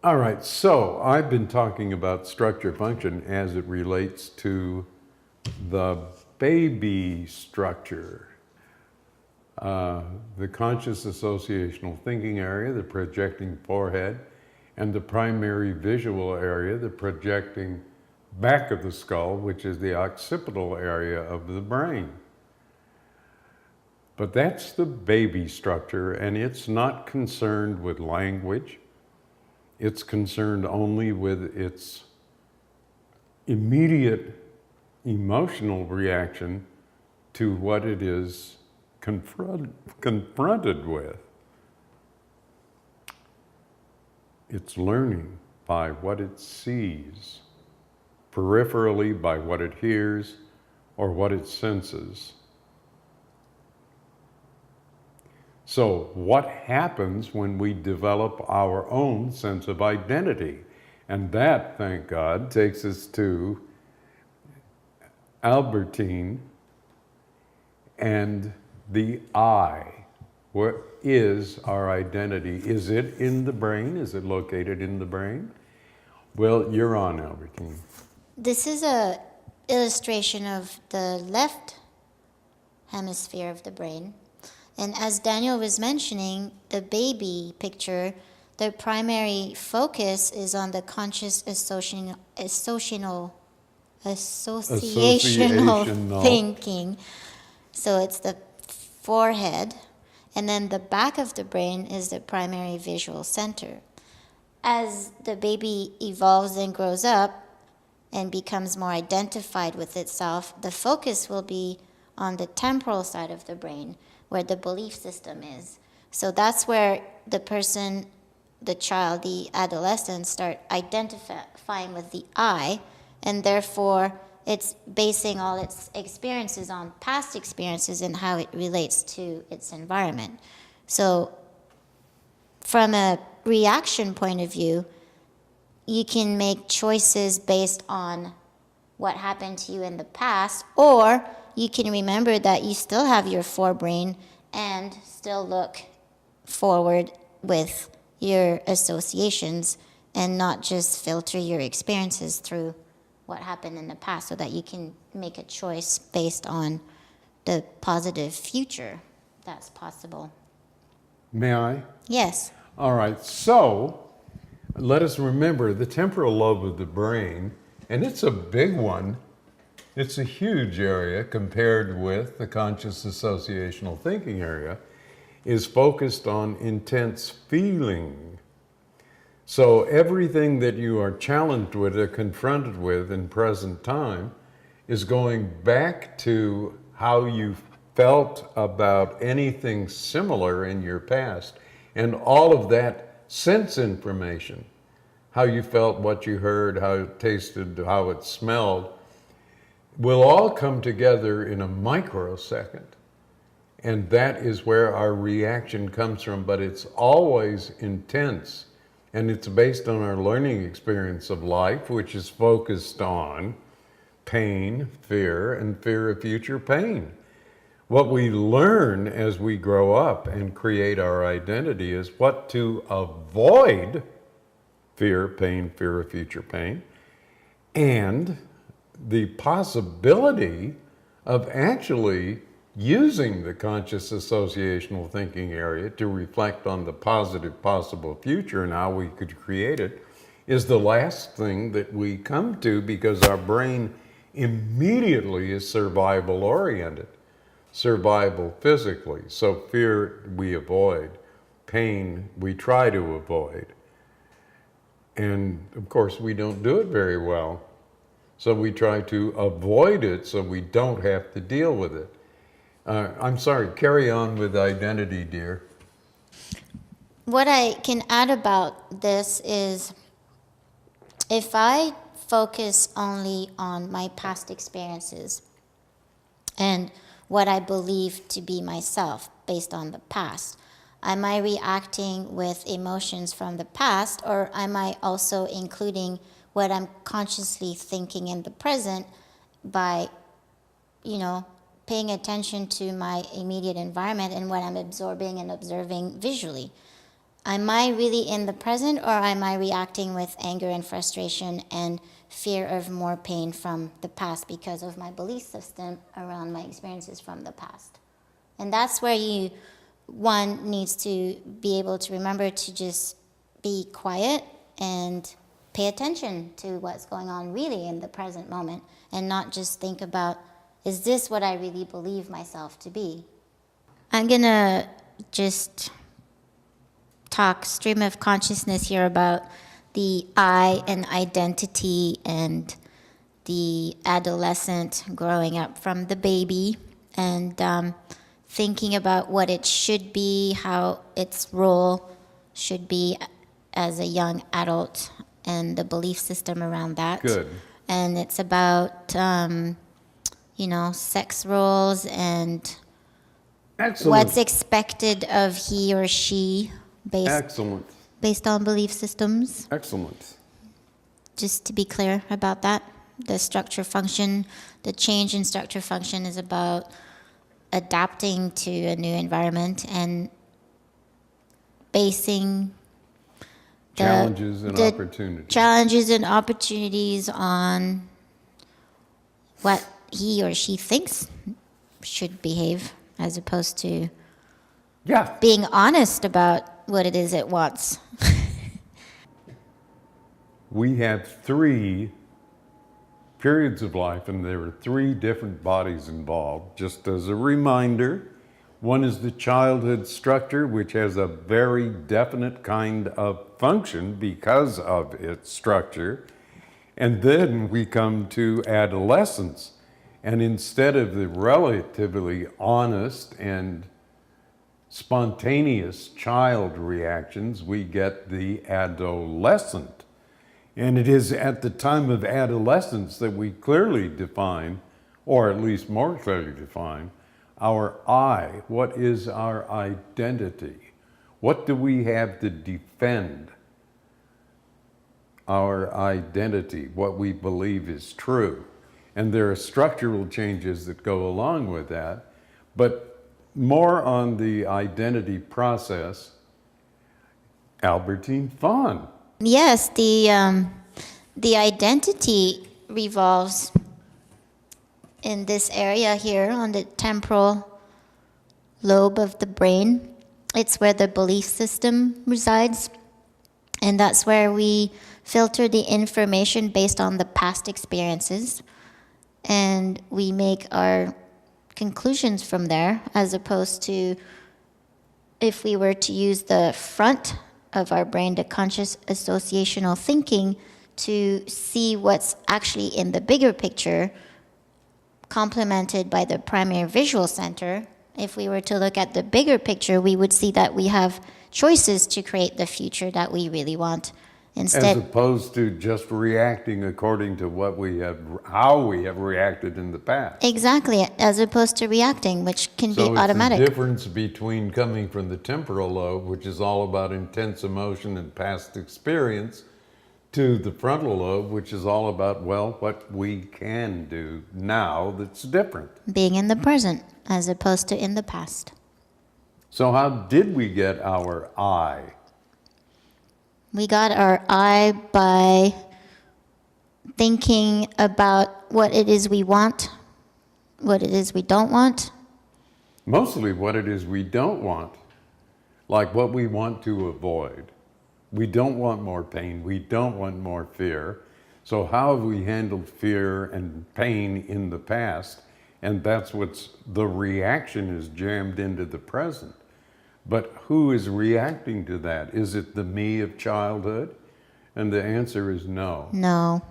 All right, so I've been talking about structure function as it relates to the baby structure. The conscious associational thinking area, the projecting forehead, and the primary visual area, the projecting back of the skull, which is the occipital area of the brain. But that's the baby structure, and it's not concerned with language. It's concerned only with its immediate emotional reaction to what it is confronted with. It's learning by what it sees, peripherally by what it hears or what it senses. So what happens when we develop our own sense of identity? And that, thank God, takes us to Albertine and the I. What is our identity? Is it in the brain? Is it located in the brain? Well, you're on, Albertine. This is a illustration of the left hemisphere of the brain. And as Daniel was mentioning, the baby picture, the primary focus is on the conscious associational thinking. So it's the forehead, and then the back of the brain is the primary visual center. As the baby evolves and grows up and becomes more identified with itself, the focus will be on the temporal side of the brain, where the belief system is. So that's where the person, the child, the adolescent start identifying with the I, and therefore it's basing all its experiences on past experiences and how it relates to its environment. So from a reaction point of view, you can make choices based on what happened to you in the past, or you can remember that you still have your forebrain and still look forward with your associations and not just filter your experiences through what happened in the past, so that you can make a choice based on the positive future that's possible. May I? Yes. All right, so let us remember the temporal lobe of the brain, and it's a big one. It's a huge area compared with the conscious associational thinking area, is focused on intense feeling. So everything that you are challenged with or confronted with in present time is going back to how you felt about anything similar in your past. And all of that sense information, how you felt, what you heard, how it tasted, how it smelled, will all come together in a microsecond. And that is where our reaction comes from, but it's always intense. And it's based on our learning experience of life, which is focused on pain, fear, and fear of future pain. What we learn as we grow up and create our identity is what to avoid: fear, pain, fear of future pain, and the possibility of actually using the conscious associational thinking area to reflect on the positive possible future and how we could create it is the last thing that we come to, because our brain immediately is survival oriented, survival physically. So fear we avoid, pain we try to avoid. And of course we don't do it very well. So we try to avoid it so we don't have to deal with it. I'm sorry, carry on with identity, dear. What I can add about this is, if I focus only on my past experiences and what I believe to be myself based on the past, am I reacting with emotions from the past, or am I also including what I'm consciously thinking in the present by, paying attention to my immediate environment and what I'm absorbing and observing visually? am I really in the present, or am I reacting with anger and frustration and fear of more pain from the past because of my belief system around my experiences from the past? And that's where one needs to be able to remember to just be quiet and pay attention to what's going on really in the present moment, and not just think about, is this what I really believe myself to be? I'm gonna just talk stream of consciousness here about the I and identity and the adolescent growing up from the baby, and thinking about what it should be, how its role should be as a young adult, and the belief system around that. Good. And it's about, sex roles and Excellent. what's expected of he or she Excellent. based on belief systems. Excellent. Just to be clear about that, the structure function, the change in structure function is about adapting to a new environment and basing Challenges and the opportunities. challenges and opportunities on what he or she thinks should behave, as opposed to Yeah. being honest about what it is it wants. We have 3 periods of life, and there are 3 different bodies involved. Just as a reminder, one is the childhood structure, which has a very definite kind of function because of its structure. And then we come to adolescence. And instead of the relatively honest and spontaneous child reactions, we get the adolescent. And it is at the time of adolescence that we clearly define, or at least more clearly define, our I. What is our identity? What do we have to defend? Our identity, what we believe is true. And there are structural changes that go along with that. But more on the identity process, Albertine Fawn. Yes, the identity revolves in this area here on the temporal lobe of the brain. It's where the belief system resides, and that's where we filter the information based on the past experiences, and we make our conclusions from there, as opposed to if we were to use the front of our brain, the conscious associational thinking, to see what's actually in the bigger picture, complemented by the primary visual center. If we were to look at the bigger picture, we would see that we have choices to create the future that we really want. As Instead, opposed to just reacting according to how we have reacted in the past. exactly, as opposed to reacting, which can be So it's automatic. the difference between coming from the temporal lobe, which is all about intense emotion and past experience, to the frontal lobe, which is all about, well, what we can do now that's different. Being in the present, as opposed to in the past. So how did we get our I? We got our I by thinking about what it is we want, what it is we don't want. Mostly what it is we don't want, like what we want to avoid. We don't want more pain. We don't want more fear. So how have we handled fear and pain in the past? And that's what's the reaction is jammed into the present. But who is reacting to that? Is it the me of childhood? And the answer is no. No,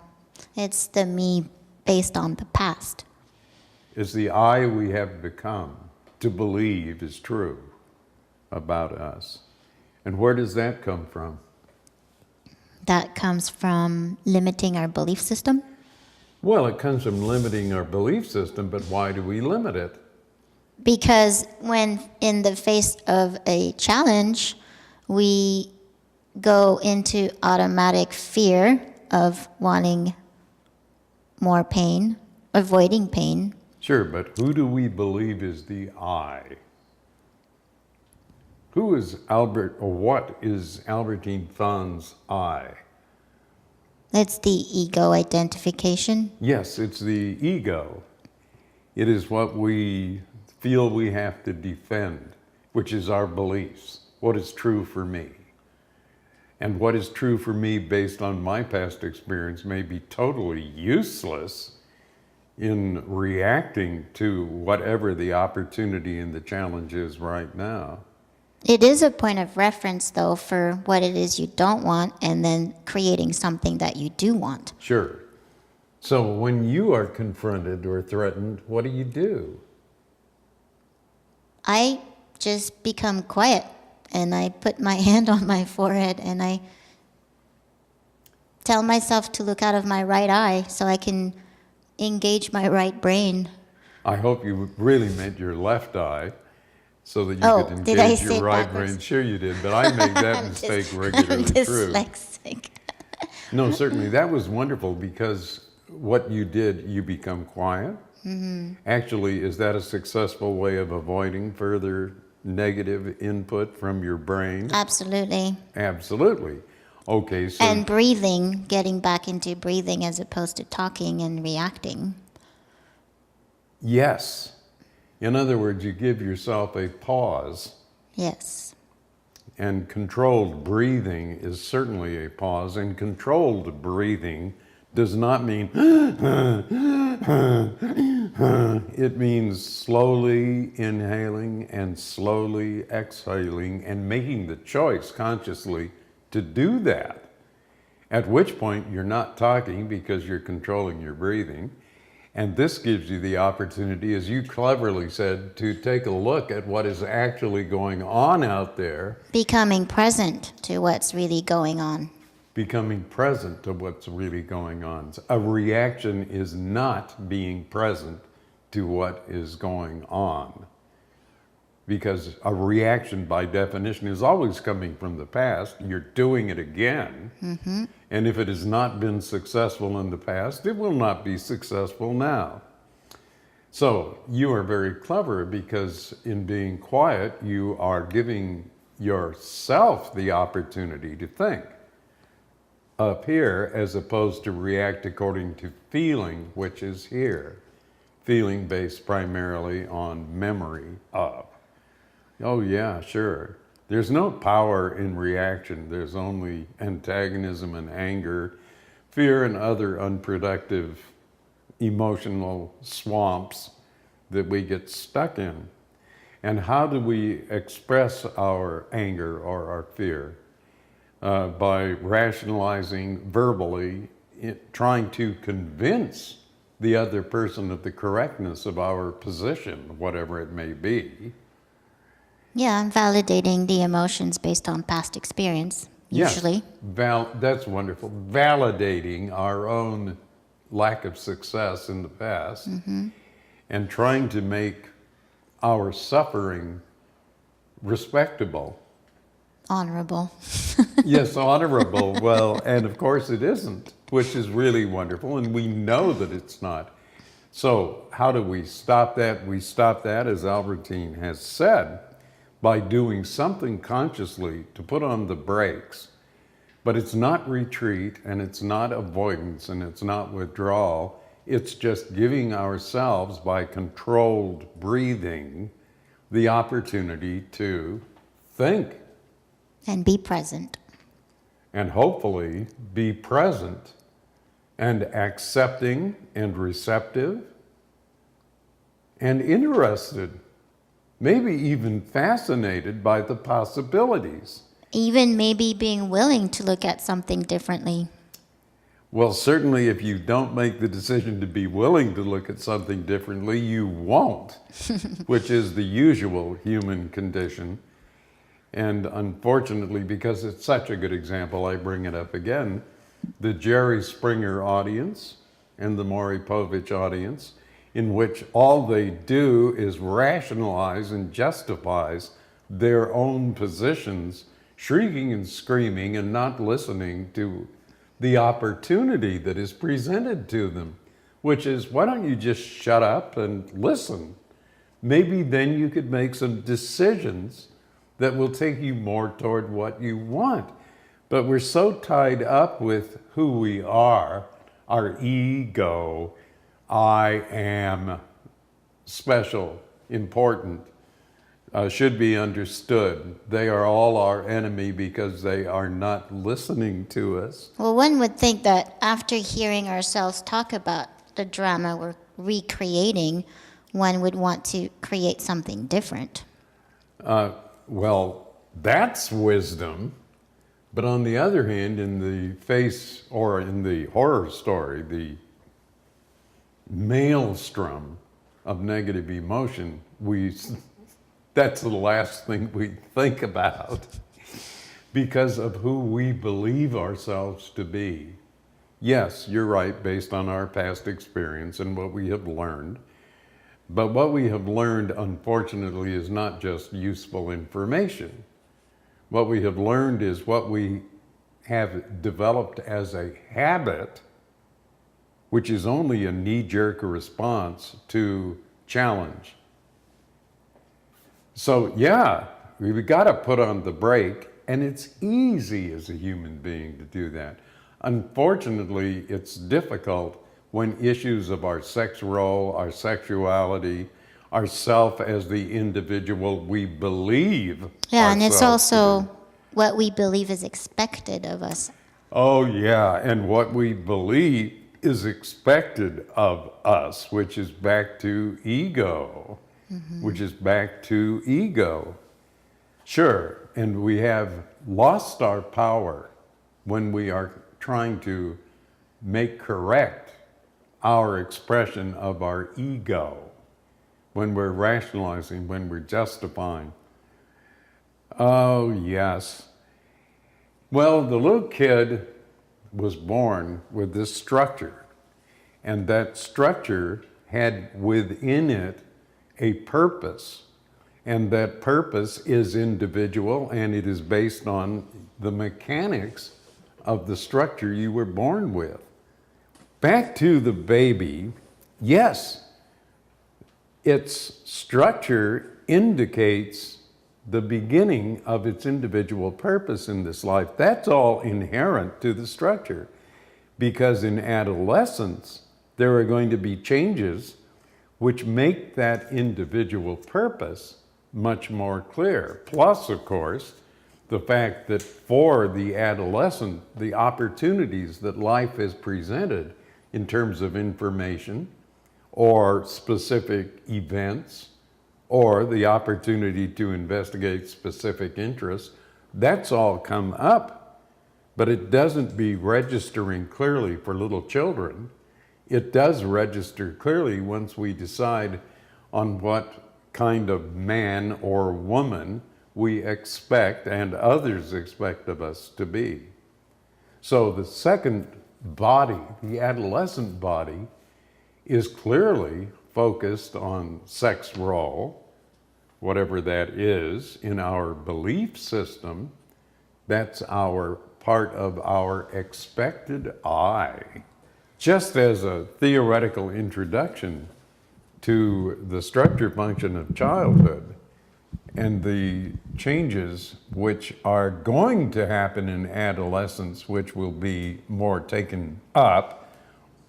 it's the me based on the past. It's the I we have become to believe is true about us. And where does that come from? That comes from limiting our belief system. Well, it comes from limiting our belief system, but why do we limit it? Because when in the face of a challenge, we go into automatic fear of wanting more pain, avoiding pain. Sure, but who do we believe is the I? Who is Albert, or what is Albertine Fahn's I? It's the ego identification. Yes, it's the ego. It is what we feel we have to defend, which is our beliefs, what is true for me. And what is true for me based on my past experience may be totally useless in reacting to whatever the opportunity and the challenge is right now. It is a point of reference, though, for what it is you don't want and then creating something that you do want. Sure. So when you are confronted or threatened, what do? I just become quiet and I put my hand on my forehead and I tell myself to look out of my right eye so I can engage my right brain. I hope you really meant your left eye so that you Oh, could did I engage say your right backwards? brain. Sure you did, but I make that I'm mistake dys- regularly I'm through. dyslexic. No, certainly that was wonderful because what you did, you become quiet. Mm-hmm. Actually, is that a successful way of avoiding further negative input from your brain? Absolutely. Absolutely. Okay, so And breathing, getting back into breathing as opposed to talking and reacting. yes. In other words, you give yourself a pause, Yes. and controlled breathing is certainly a pause, and controlled breathing does not mean it means slowly inhaling and slowly exhaling and making the choice consciously to do that. At which point you're not talking because you're controlling your breathing. And this gives you the opportunity, as you cleverly said, to take a look at what is actually going on out there, Becoming present to what's really going on. becoming present to what's really going on. A reaction is not being present to what is going on. Because a reaction, by definition, is always coming from the past. You're doing it again. Mm-hmm. And if it has not been successful in the past, it will not be successful now. So you are very clever because in being quiet, you are giving yourself the opportunity to think up here as opposed to react according to feeling, which is here. Feeling based primarily on memory of. Oh, yeah, sure. There's no power in reaction. There's only antagonism and anger, fear, and other unproductive emotional swamps that we get stuck in. And how do we express our anger or our fear? By rationalizing verbally, trying to convince the other person of the correctness of our position, whatever it may be. Yeah, validating the emotions based on past experience, usually. Yes, that's wonderful. Validating our own lack of success in the past and trying to make our suffering respectable. Honorable. Yes, honorable. Well, and of course it isn't, which is really wonderful, and we know that it's not. So how do we stop that? We stop that, as Albertine has said, by doing something consciously to put on the brakes. But it's not retreat, and it's not avoidance, and it's not withdrawal. It's just giving ourselves, by controlled breathing, the opportunity to think. And be present. And hopefully be present and accepting and receptive and interested, maybe even fascinated by the possibilities. Even maybe being willing to look at something differently. Well, certainly if you don't make the decision to be willing to look at something differently, you won't, which is the usual human condition. And unfortunately, because it's such a good example, I bring it up again. The Jerry Springer audience and the Maury Povich audience, in which all they do is rationalize and justifies their own positions, shrieking and screaming and not listening to the opportunity that is presented to them, which is, why don't you just shut up and listen? Maybe then you could make some decisions that will take you more toward what you want. But we're so tied up with who we are, our ego, I am special, important, should be understood. They are all our enemy because they are not listening to us. Well, one would think that after hearing ourselves talk about the drama we're recreating, one would want to create something different. Well, that's wisdom. But on the other hand, in the face or in the horror story, the maelstrom of negative emotion, that's the last thing we think about because of who we believe ourselves to be. Yes, you're right, based on our past experience and what we have learned. But what we have learned, unfortunately, is not just useful information. What we have learned is what we have developed as a habit, which is only a knee-jerk response to challenge. So yeah, we've got to put on the brake, and it's easy as a human being to do that. Unfortunately, it's difficult when issues of our sex role, our sexuality, ourself as the individual we believe. Yeah, and it's ourselves to also be. what we believe is expected of us. Oh yeah, and what we believe is expected of us, which is back to ego, which is back to ego. Sure, and we have lost our power when we are trying to make correct our expression of our ego, when we're rationalizing, when we're justifying. Oh, yes. Well, the little kid was born with this structure, and that structure had within it a purpose, and that purpose is individual, and it is based on the mechanics of the structure you were born with. Back to the baby, yes, its structure indicates the beginning of its individual purpose in this life. That's all inherent to the structure, because in adolescence, there are going to be changes which make that individual purpose much more clear. Plus, of course, the fact that for the adolescent, the opportunities that life has presented in terms of information or specific events or the opportunity to investigate specific interests, that's all come up. But it doesn't be registering clearly for little children. It does register clearly once we decide on what kind of man or woman we expect and others expect of us to be. So the second body, the adolescent body, is clearly focused on sex role, whatever that is, in our belief system. That's our part of our expected I. Just as a theoretical introduction to the structure function of childhood and the changes which are going to happen in adolescence, which will be more taken up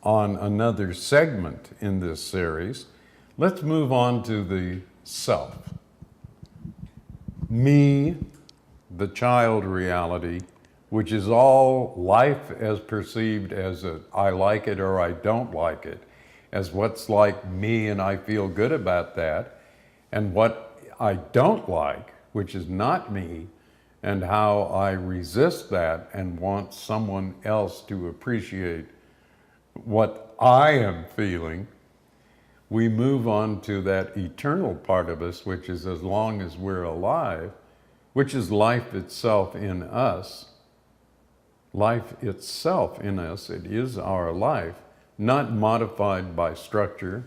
on another segment in this series, let's move on to the self. Me, the child reality, which is all life as perceived as a I like it or I don't like it, as what's like me and I feel good about that, and what I don't like, which is not me, and how I resist that and want someone else to appreciate what I am feeling. We move on to that eternal part of us, which is as long as we're alive, which is life itself in us. Life itself in us, it is our life, not modified by structure,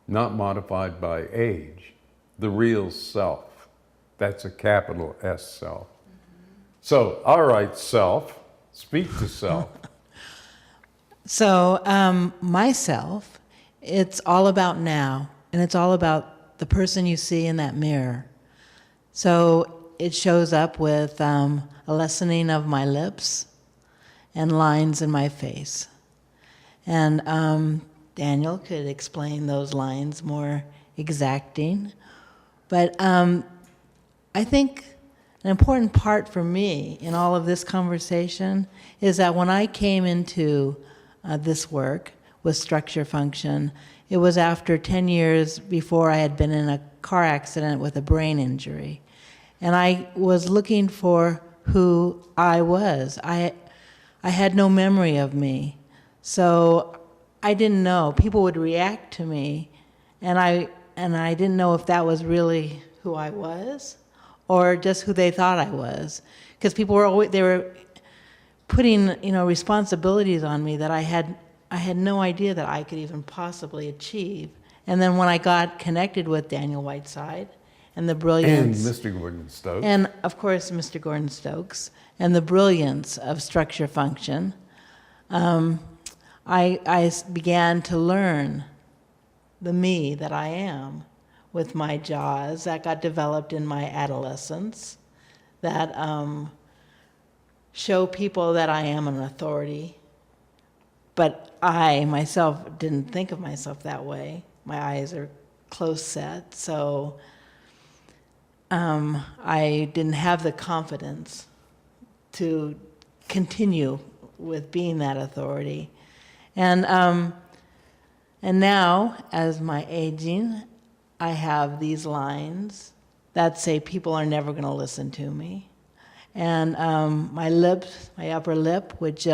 not modified by age, the real self. That's a capital S self. So, all right, self, speak to self. So, myself, it's all about now, and it's all about the person you see in that mirror. So it shows up with a lessening of my lips and lines in my face. And Daniel could explain those lines more exacting. But I think an important part for me in all of this conversation is that when I came into this work with structure function, it was after 10 years before I had been in a car accident with a brain injury. And I was looking for who I was. I had no memory of me. So I didn't know. People would react to me, and I didn't know if that was really who I was or just who they thought I was. Because people were always, they were putting, responsibilities on me that I had no idea that I could even possibly achieve. And then when I got connected with Daniel Whiteside and the And brilliance, Mr. Gordon Stokes. and of course Mr. Gordon Stokes, and the brilliance of structure function, I began to learn the me that I am with my jaws that got developed in my adolescence, that show people that I am an authority. But I myself didn't think of myself that way. My eyes are close set, so I didn't have the confidence to continue with being that authority. And now, as my aging, I have these lines that say people are never going to listen to me. And my lips, my upper lip, which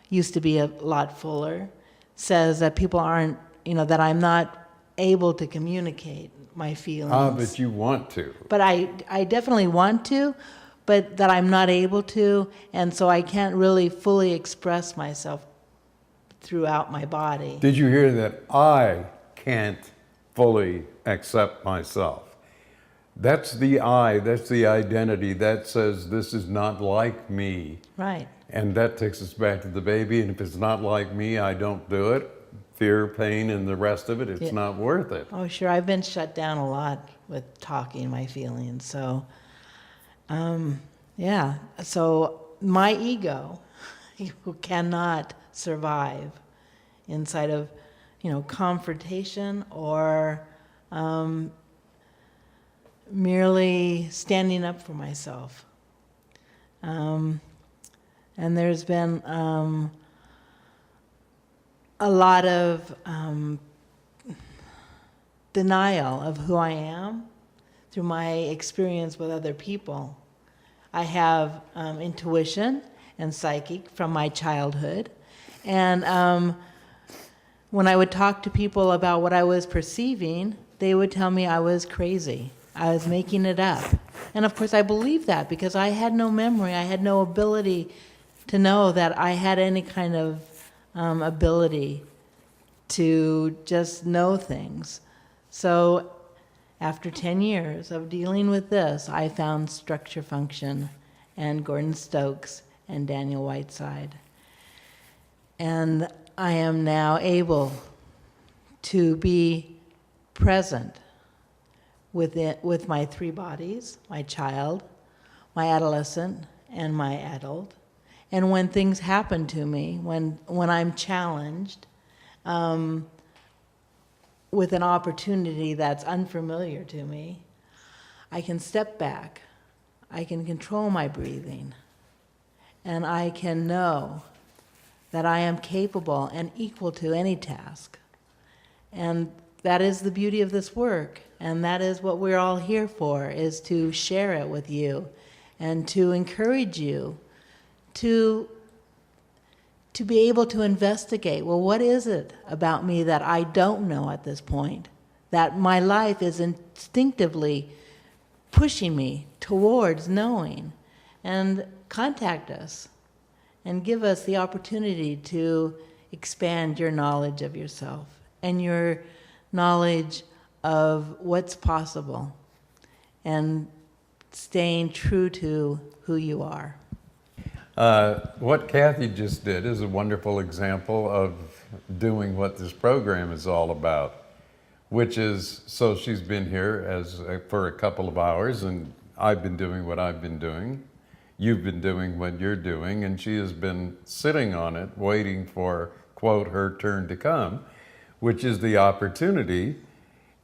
used to be a lot fuller, says that people aren't, that I'm not able to communicate my feelings. But you want to. But I definitely want to, but that I'm not able to, and so I can't really fully express myself throughout my body. Did you hear that? I can't fully accept myself. That's the I, that's the identity that says this is not like me. Right. And that takes us back to the baby, and if it's not like me, I don't do it. Fear, pain, and the rest of it, it's not worth it. Oh, sure. I've been shut down a lot with talking my feelings. So, yeah. So my ego cannot survive inside of, confrontation or merely standing up for myself. And there's been a lot of denial of who I am through my experience with other people. I have intuition and psychic from my childhood. And when I would talk to people about what I was perceiving, they would tell me I was crazy. I was making it up. And of course I believed that because I had no memory. I had no ability to know that I had any kind of ability to just know things. So after 10 years of dealing with this, I found structure function and Gordon Stokes and Daniel Whiteside. And I am now able to be present with my three bodies, my child, my adolescent, and my adult. And when things happen to me, when I'm challenged with an opportunity that's unfamiliar to me, I can step back, I can control my breathing, and I can know that I am capable and equal to any task. And that is the beauty of this work, and that is what we're all here for, is to share it with you and to encourage you to be able to investigate, well, what is it about me that I don't know at this point, that my life is instinctively pushing me towards knowing? And contact us and give us the opportunity to expand your knowledge of yourself and your knowledge of what's possible and staying true to who you are. What Kathy just did is a wonderful example of doing what this program is all about, which is, so she's been here for a couple of hours, and I've been doing what I've been doing. You've been doing what you're doing, and she has been sitting on it, waiting for, quote, her turn to come, which is the opportunity.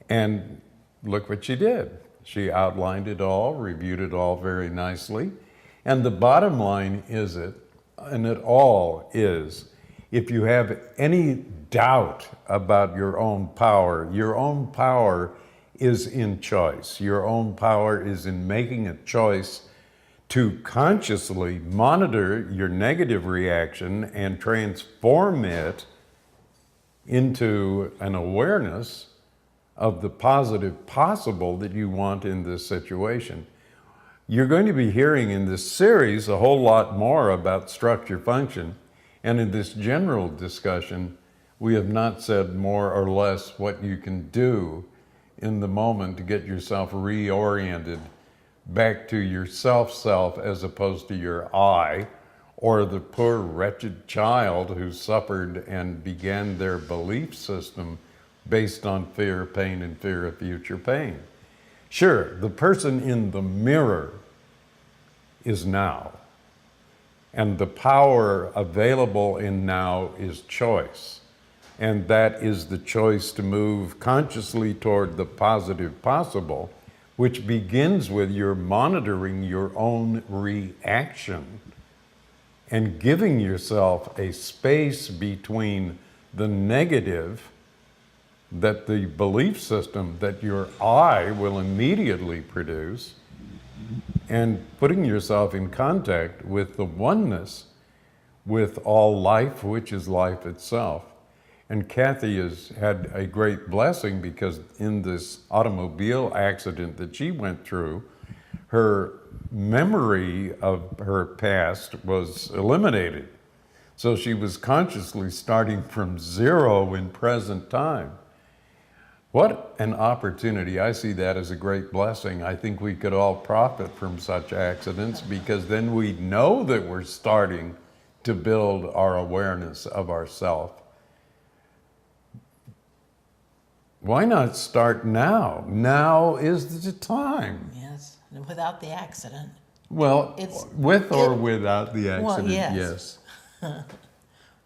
And look what she did. She outlined it all, reviewed it all very nicely. And the bottom line is and it all is, if you have any doubt about your own power is in choice. Your own power is in making a choice to consciously monitor your negative reaction and transform it into an awareness of the positive possible that you want in this situation. You're going to be hearing in this series a whole lot more about structure function, and in this general discussion, we have not said more or less what you can do in the moment to get yourself reoriented back to your self as opposed to your I, or the poor wretched child who suffered and began their belief system based on fear, pain, and fear of future pain. Sure, the person in the mirror is now, and the power available in now is choice. And that is the choice to move consciously toward the positive possible, which begins with your monitoring your own reaction and giving yourself a space between the negative that the belief system that your I will immediately produce and putting yourself in contact with the oneness with all life, which is life itself. And Kathy has had a great blessing because in this automobile accident that she went through, her memory of her past was eliminated. So she was consciously starting from zero in present time. What an opportunity. I see that as a great blessing. I think we could all profit from such accidents because then we know that we're starting to build our awareness of ourself. Why not start now? Now is the time. Yes, without the accident. Well, It's- with or without the accident, Well, yes.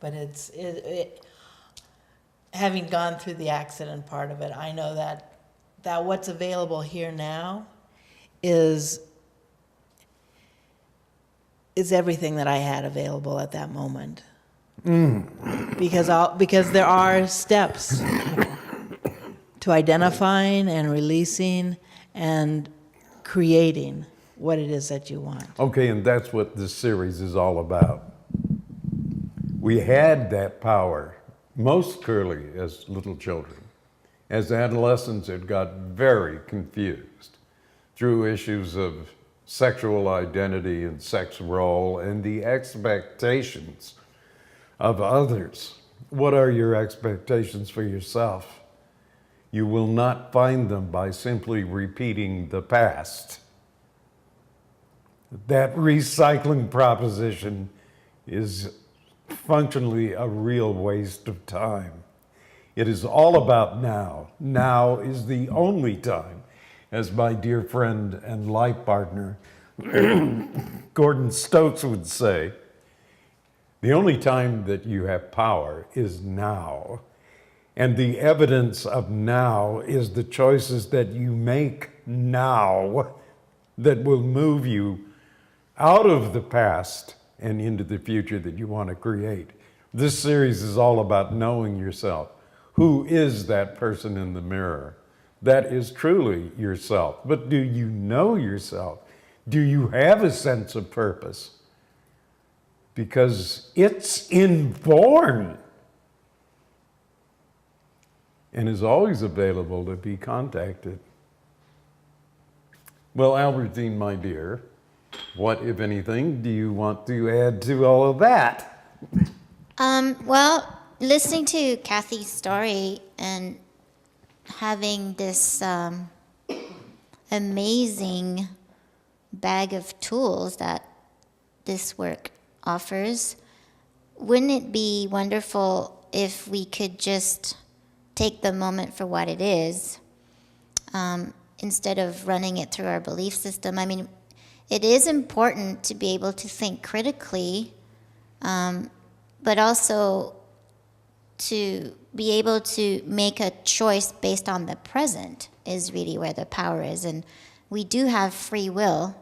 But having gone through the accident part of it, I know that what's available here now is everything that I had available at that moment. Because there are steps to identifying and releasing and creating what it is that you want. Okay, and that's what this series is all about. We had that power most clearly as little children. As adolescents, it got very confused through issues of sexual identity and sex role and the expectations of others. What are your expectations for yourself? You will not find them by simply repeating the past. That recycling proposition is functionally a real waste of time. It is all about now. Now is the only time, as my dear friend and life partner, Gordon Stokes would say, the only time that you have power is now. And the evidence of now is the choices that you make now that will move you out of the past and into the future that you want to create. This series is all about knowing yourself. Who is that person in the mirror? That is truly yourself. But do you know yourself? Do you have a sense of purpose? Because it's inborn and is always available to be contacted. Well, Albertine, my dear, what, if anything, do you want to add to all of that? Well, listening to Kathy's story and having this amazing bag of tools that this work offers, wouldn't it be wonderful if we could just take the moment for what it is, instead of running it through our belief system. I mean, it is important to be able to think critically, but also to be able to make a choice based on the present is really where the power is. And we do have free will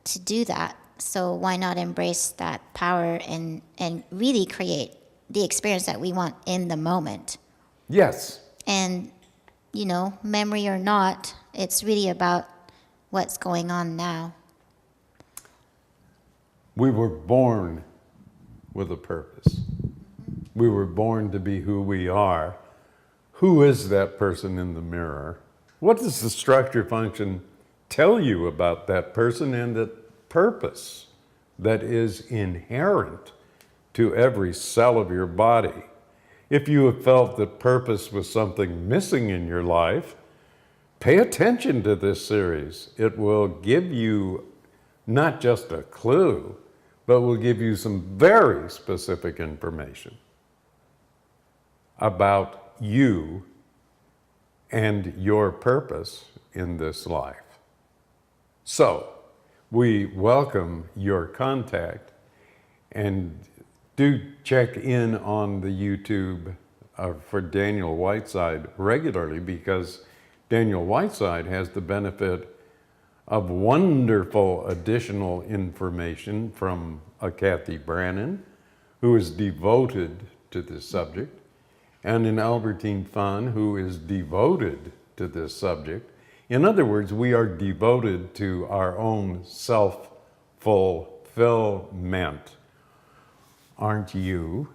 to do that. So why not embrace that power and really create the experience that we want in the moment? Yes. And, you know, memory or not, it's really about what's going on now. We were born with a purpose. We were born to be who we are. Who is that person in the mirror? What does the structure function tell you about that person and that purpose that is inherent to every cell of your body? If you have felt that purpose was something missing in your life, pay attention to this series. It will give you not just a clue, but will give you some very specific information about you and your purpose in this life. So, we welcome your contact, and do check in on the YouTube for Daniel Whiteside regularly, because Daniel Whiteside has the benefit of wonderful additional information from a Kathy Brannon, who is devoted to this subject, and an Albertine Fan, who is devoted to this subject. In other words, we are devoted to our own self-fulfillment. Aren't you?